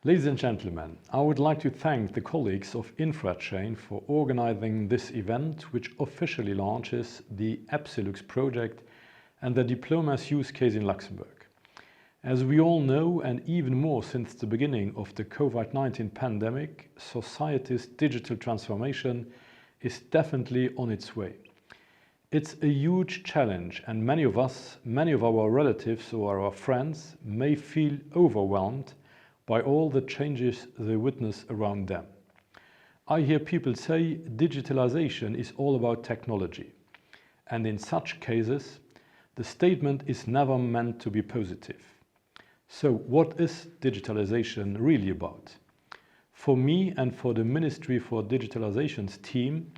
Ladies and gentlemen, I would like to thank the colleagues of InfraChain for organizing this event, which officially launches the EBSILUX project and the Diplomas use case in Luxembourg. As we all know, and even more since the beginning of the COVID-19 pandemic, society's digital transformation is definitely on its way. It's a huge challenge, and many of us, many of our relatives or our friends may feel overwhelmed by all the changes they witness around them. I hear people say digitalization is all about technology, and in such cases, the statement is never meant to be positive. So what is digitalization really about? For me and for the Ministry for Digitalization's team,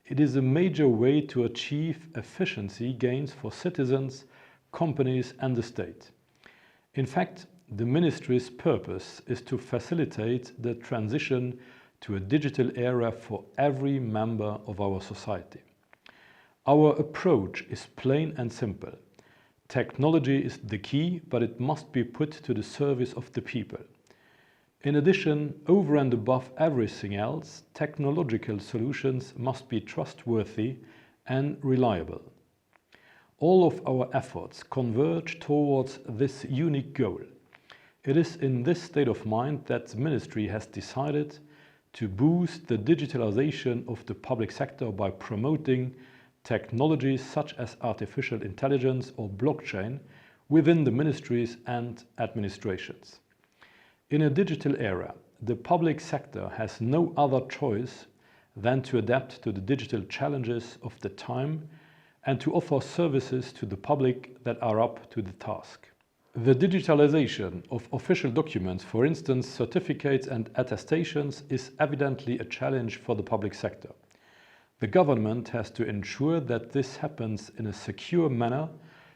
it is a major way to achieve efficiency gains for citizens, companies and the state. In fact, the Ministry's purpose is to facilitate the transition to a digital era for every member of our society. Our approach is plain and simple. Technology is the key, but it must be put to the service of the people. In addition, over and above everything else, technological solutions must be trustworthy and reliable. All of our efforts converge towards this unique goal. It is in this state of mind that the Ministry has decided to boost the digitalization of the public sector by promoting technologies such as artificial intelligence or blockchain within the ministries and administrations. In a digital era, the public sector has no other choice than to adapt to the digital challenges of the time and to offer services to the public that are up to the task. The digitalization of official documents, for instance certificates and attestations, is evidently a challenge for the public sector. The government has to ensure that this happens in a secure manner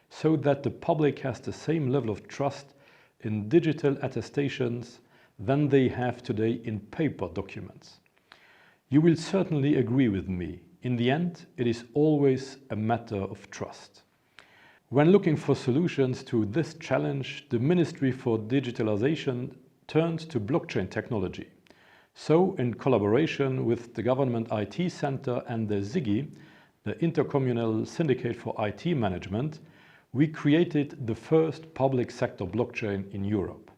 so that the public has the same level of trust in digital attestations than they have today in paper documents. You will certainly agree with me. In the end, it is always a matter of trust. When looking for solutions to this challenge, the Ministry for Digitalization turned to blockchain technology. So, in collaboration with the Government IT Center and the ZIGI, the Intercommunal Syndicate for IT Management, we created the first public sector blockchain in Europe.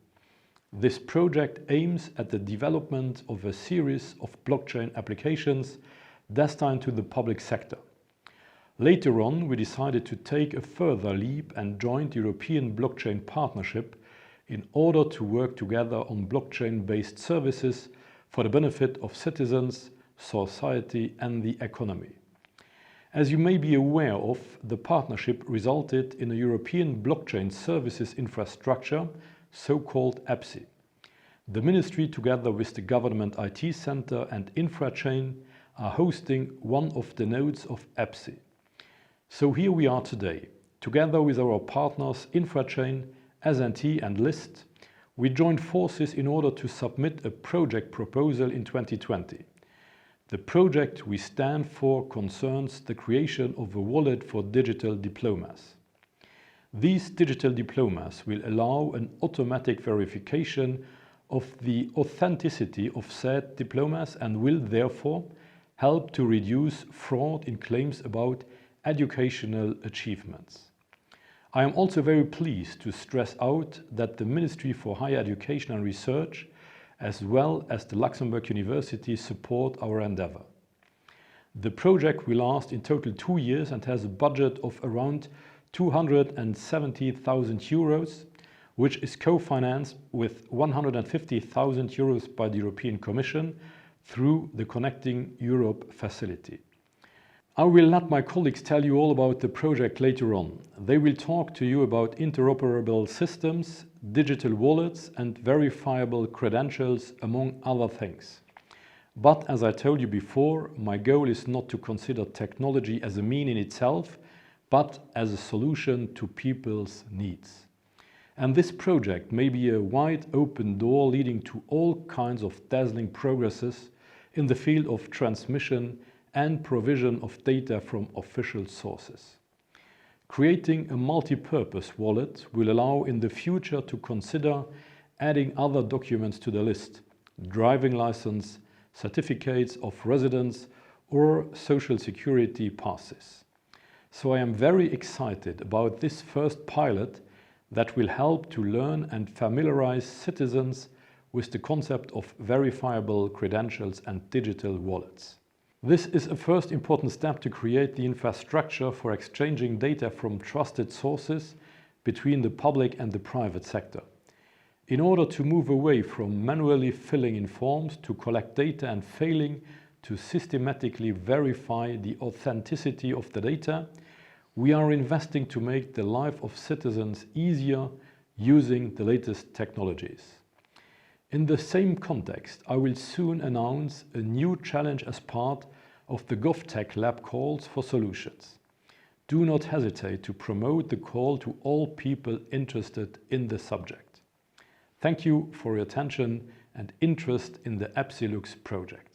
This project aims at the development of a series of blockchain applications destined to the public sector. Later on, we decided to take a further leap and joined the European Blockchain Partnership in order to work together on blockchain-based services for the benefit of citizens, society and the economy. As you may be aware of, the partnership resulted in a European blockchain services infrastructure, so-called EBSI. The Ministry, together with the Government IT Center and InfraChain, are hosting one of the nodes of EBSI. So here we are today. Together with our partners InfraChain, S&T and LIST, we joined forces in order to submit a project proposal in 2020. The project we stand for concerns the creation of a wallet for digital diplomas. These digital diplomas will allow an automatic verification of the authenticity of said diplomas and will therefore help to reduce fraud in claims about educational achievements. I am also very pleased to stress out that the Ministry for Higher Education and Research, as well as the Luxembourg University, support our endeavor. The project will last in total 2 years and has a budget of around 270,000 euros, which is co-financed with 150,000 euros by the European Commission through the Connecting Europe facility. I will let my colleagues tell you all about the project later on. They will talk to you about interoperable systems, digital wallets and verifiable credentials, among other things. But as I told you before, my goal is not to consider technology as a mean in itself, but as a solution to people's needs. And this project may be a wide open door leading to all kinds of dazzling progresses in the field of transmission and provision of data from official sources. Creating a multi-purpose wallet will allow in the future to consider adding other documents to the list: driving license, certificates of residence, or social security passes. So I am very excited about this first pilot that will help to learn and familiarize citizens with the concept of verifiable credentials and digital wallets. This is a first important step to create the infrastructure for exchanging data from trusted sources between the public and the private sector. In order to move away from manually filling in forms to collect data and failing to systematically verify the authenticity of the data, we are investing to make the life of citizens easier using the latest technologies. In the same context, I will soon announce a new challenge as part of the GovTech Lab calls for solutions. Do not hesitate to promote the call to all people interested in the subject. Thank you for your attention and interest in the EBSILUX project.